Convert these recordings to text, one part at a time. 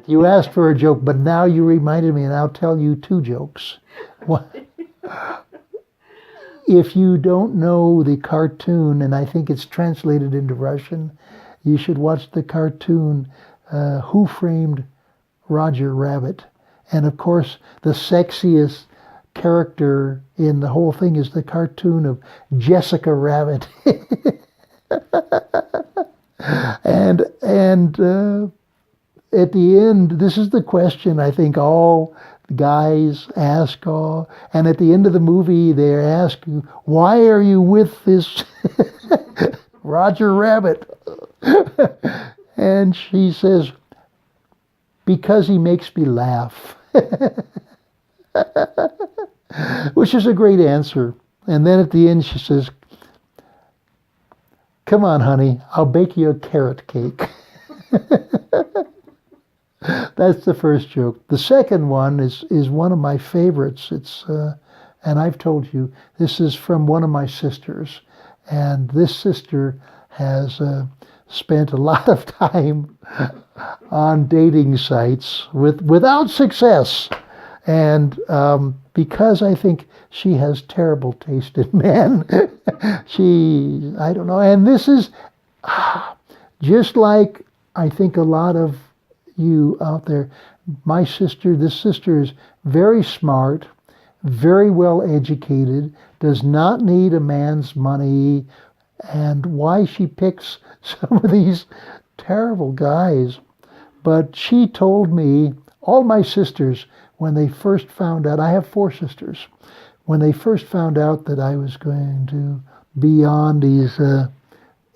You asked for a joke, but now you reminded me, and I'll tell you two jokes. If you don't know the cartoon, and I think it's translated into Russian, you should watch the cartoon, Who Framed Roger Rabbit? And of course, the sexiest character in the whole thing is the cartoon of Jessica Rabbit. and at the end, this is the question I think all guys ask, and at the end of the movie, they ask, why are you with this Roger Rabbit? And she says, because he makes me laugh. Which is a great answer. And then at the end she says, come on, honey, I'll bake you a carrot cake. That's the first joke. The second one is one of my favorites. It's and I've told you, this is from one of my sisters. And this sister has spent a lot of time on dating sites without success. And because I think she has terrible taste in men, I don't know. And this is just like I think a lot of you out there. This sister is very smart, very well educated, does not need a man's money, and why she picks some of these terrible guys. But she told me, all my sisters, when they first found out, I have 4 sisters, when they first found out that I was going to be on these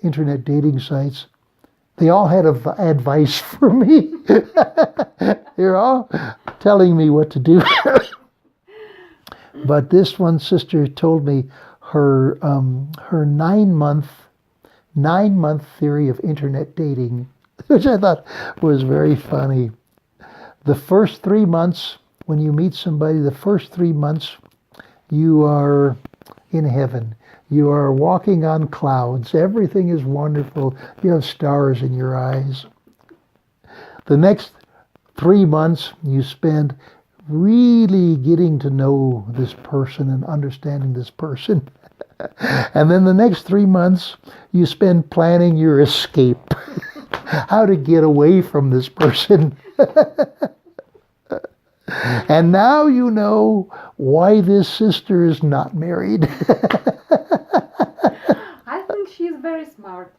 internet dating sites, they all had advice for me. They're all telling me what to do. But this one sister told me her 9-month theory of internet dating, which I thought was very funny. The first 3 months, when you meet somebody, the first 3 months, you are in heaven. You are walking on clouds. Everything is wonderful. You have stars in your eyes. The next 3 months, you spend really getting to know this person and understanding this person. And then the next 3 months, you spend planning your escape. How to get away from this person. And now you know why this sister is not married. I think she is very smart.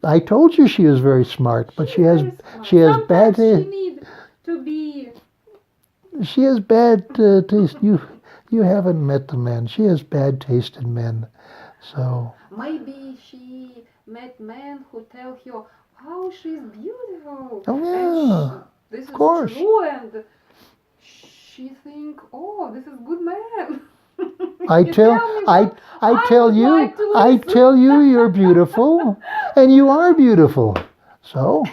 I told you she is very smart, but she has bad taste. She need to be. She has bad taste. You haven't met the man. She has bad taste in men. So Maybe she met men who tell her how she's beautiful. Oh yeah, This of course. is true, and she think, oh, this is good man. I tell you you're beautiful, and you are beautiful. So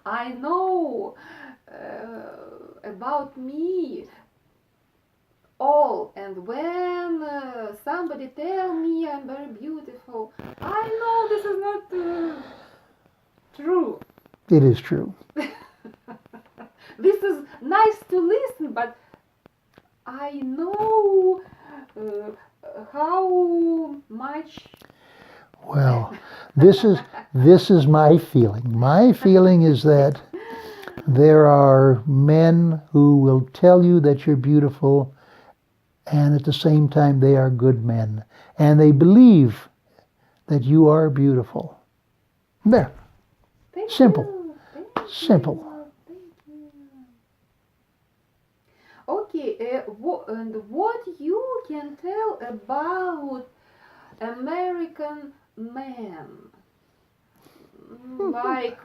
I know about me all, and when somebody tell me I'm very beautiful, I know this is not true. it is true. This is nice to listen, but I know how much. Well, this is my feeling. My feeling is that there are men who will tell you that you're beautiful, and at the same time they are good men, and they believe that you are beautiful. There. Simple. Simple. Okay, and what you can tell about American men? Like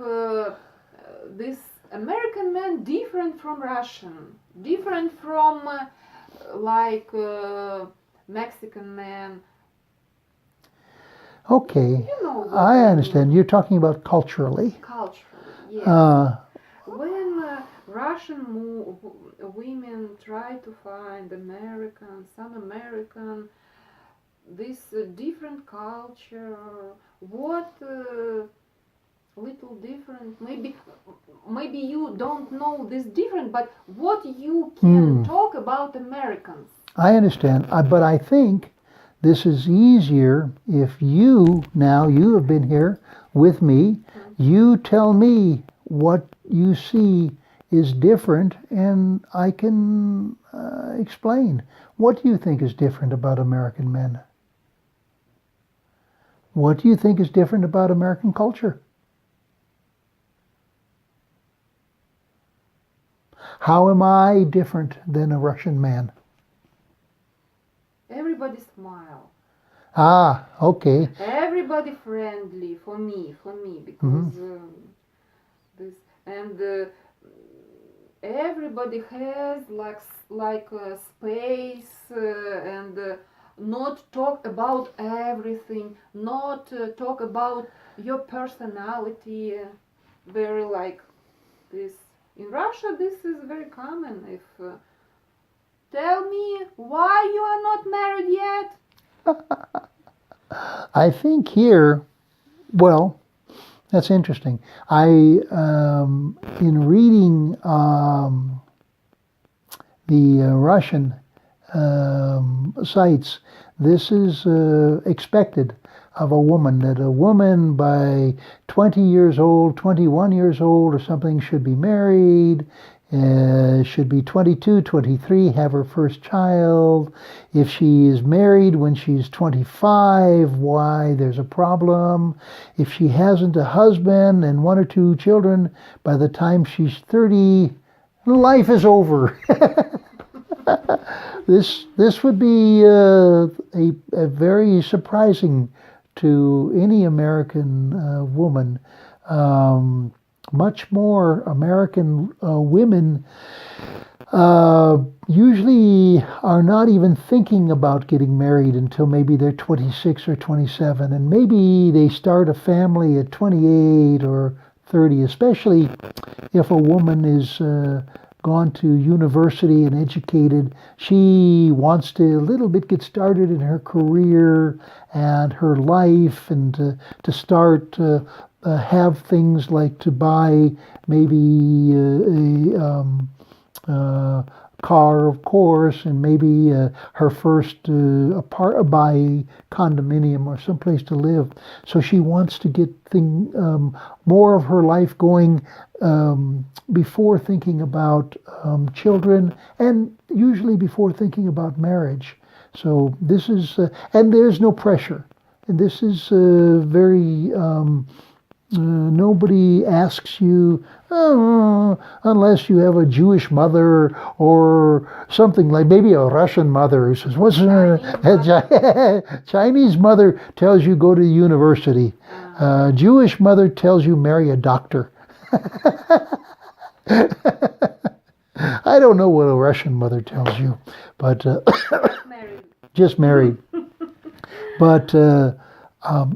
this American man different from Russian, different from like Mexican man. Okay, You know what I understand. You're talking about culturally. Culturally, yes. When Russian women try to find some American, this different culture, what little different, maybe maybe you don't know this different, but what you can talk about Americans. I understand, but I think this is easier if you have been here with me, you tell me what you see is different, and I can explain. What do you think is different about American men? What do you think is different about American culture? How am I different than a Russian man? Everybody smile. Ah, okay. Everybody friendly for me, because this and everybody has like a space and not talk about everything, not talk about your personality, very like this. In Russia, this is very common. If tell me why you are not married yet. I think here, well, that's interesting. In reading the Russian sites, this is expected of a woman, that a woman by 20 years old, 21 years old or something should be married, should be 22, 23, have her first child. If she is married when she's 25, why, there's a problem. If she hasn't a husband and 1 or 2 children, by the time she's 30, life is over. This would be a very surprising to any American woman. Much more American women usually are not even thinking about getting married until maybe they're 26 or 27, and maybe they start a family at 28 or 30, especially if a woman is gone to university and educated. She wants to a little bit get started in her career and her life, and to start have things like to buy maybe a car, of course, and maybe her first buy condominium or someplace to live. So she wants to get more of her life going before thinking about children, and usually before thinking about marriage. So this is, and there's no pressure. And this is very, nobody asks you, unless you have a Jewish mother or something, like maybe a Russian mother who says, what's Chinese mother tells you go to university. Jewish mother tells you marry a doctor. I don't know what a Russian mother tells you, but just married. But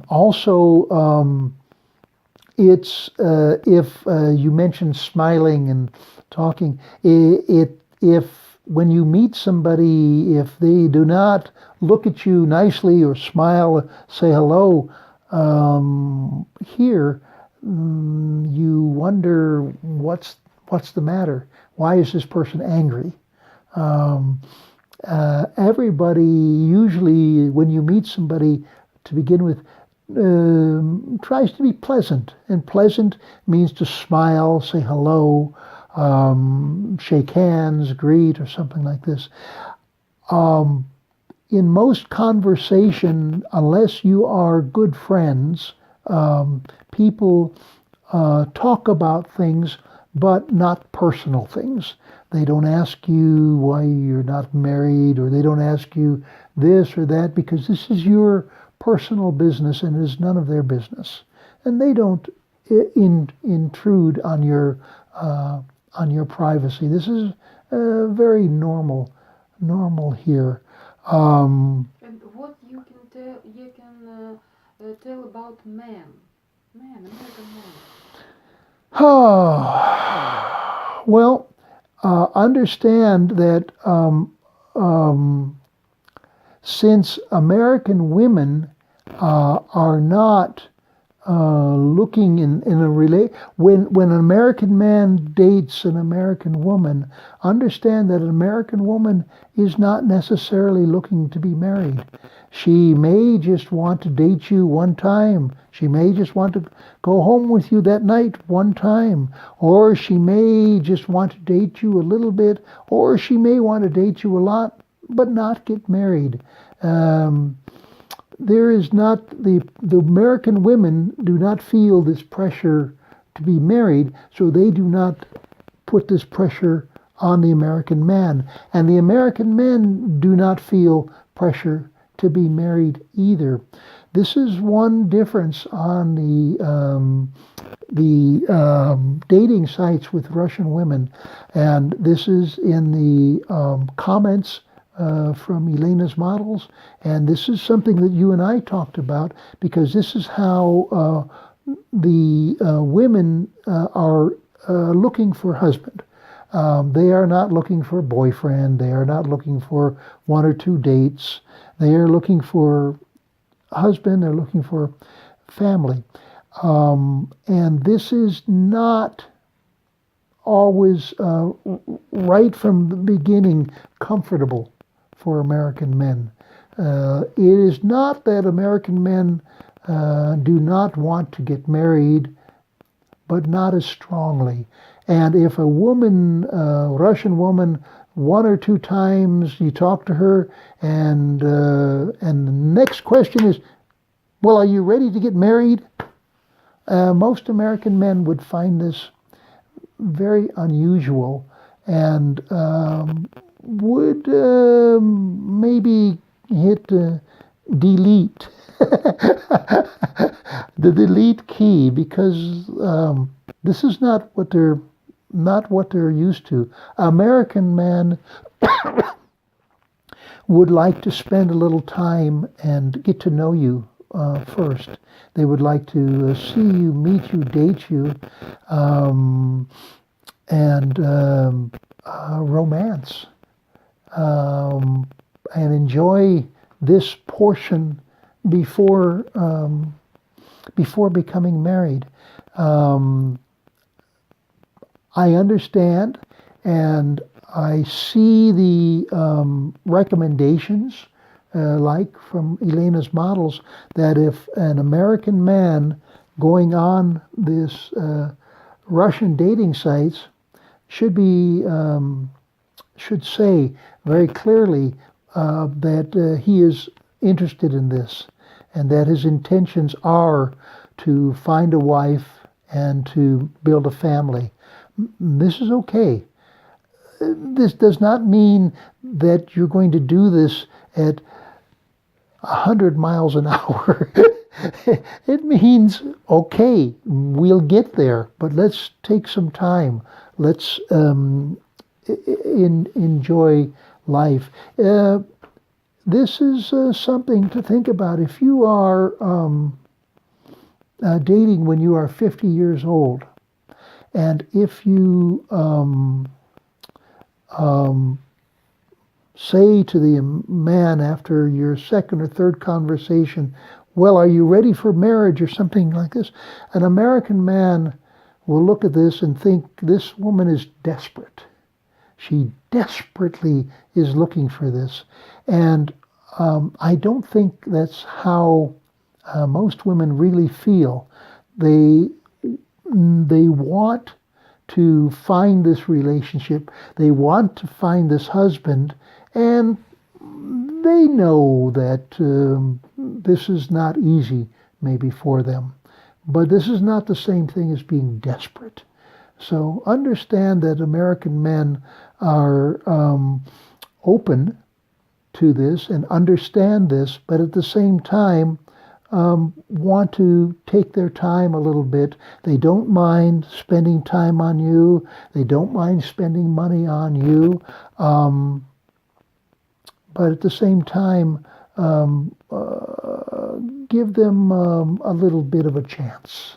also, it's if you mentioned smiling and talking, if when you meet somebody, if they do not look at you nicely or smile, say hello, here you wonder what's the matter. Why is this person angry? Everybody usually, when you meet somebody to begin with, tries to be pleasant, and pleasant means to smile, say hello, shake hands, greet, or something like this. In most conversation, unless you are good friends, people talk about things, but not personal things. They don't ask you why you're not married, or they don't ask you this or that, because this is your personal business and it is none of their business. And they don't intrude on your privacy. This is very normal here. And what you can tell about American men? Well, understand that since American women are not looking in a when an American man dates an American woman, understand that an American woman is not necessarily looking to be married. She may just want to date you one time. She may just want to go home with you that night one time. Or she may just want to date you a little bit. Or she may want to date you a lot, but not get married. There is not, the American women do not feel this pressure to be married, so they do not put this pressure on the American man. And the American men do not feel pressure to be married either. This is one difference on the dating sites with Russian women, and this is in the comments from Elena's models, and this is something that you and I talked about, because this is how the women are looking for husband. They are not looking for a boyfriend. They are not looking for one or two dates. They are looking for husband. They're looking for family. And this is not always right from the beginning comfortable for American men. It is not that American men do not want to get married, but not as strongly. And if a woman, Russian woman, one or two times you talk to her, and the next question is, well, are you ready to get married? Most American men would find this very unusual, and would maybe hit delete, the delete key, because this is not what they're used to. American men would like to spend a little time and get to know you first. They would like to see you, meet you, date you, and romance, and enjoy this portion before becoming married. I understand, and I see the recommendations, like from Elena's models, that if an American man going on this Russian dating sites should say very clearly that he is interested in this, and that his intentions are to find a wife and to build a family. This is okay. This does not mean that you're going to do this at 100 miles an hour. It means, okay, we'll get there, but let's take some time. Let's enjoy life. This is something to think about. If you are dating when you are 50 years old, and if you say to the man after your second or third conversation, well, are you ready for marriage or something like this? An American man will look at this and think this woman is desperate. She desperately is looking for this. And I don't think that's how most women really feel. They want to find this relationship. They want to find this husband, and they know that this is not easy maybe for them. But this is not the same thing as being desperate. So understand that American men are open to this and understand this, but at the same time want to take their time a little bit. They don't mind spending time on you. They don't mind spending money on you. But at the same time, give them a little bit of a chance.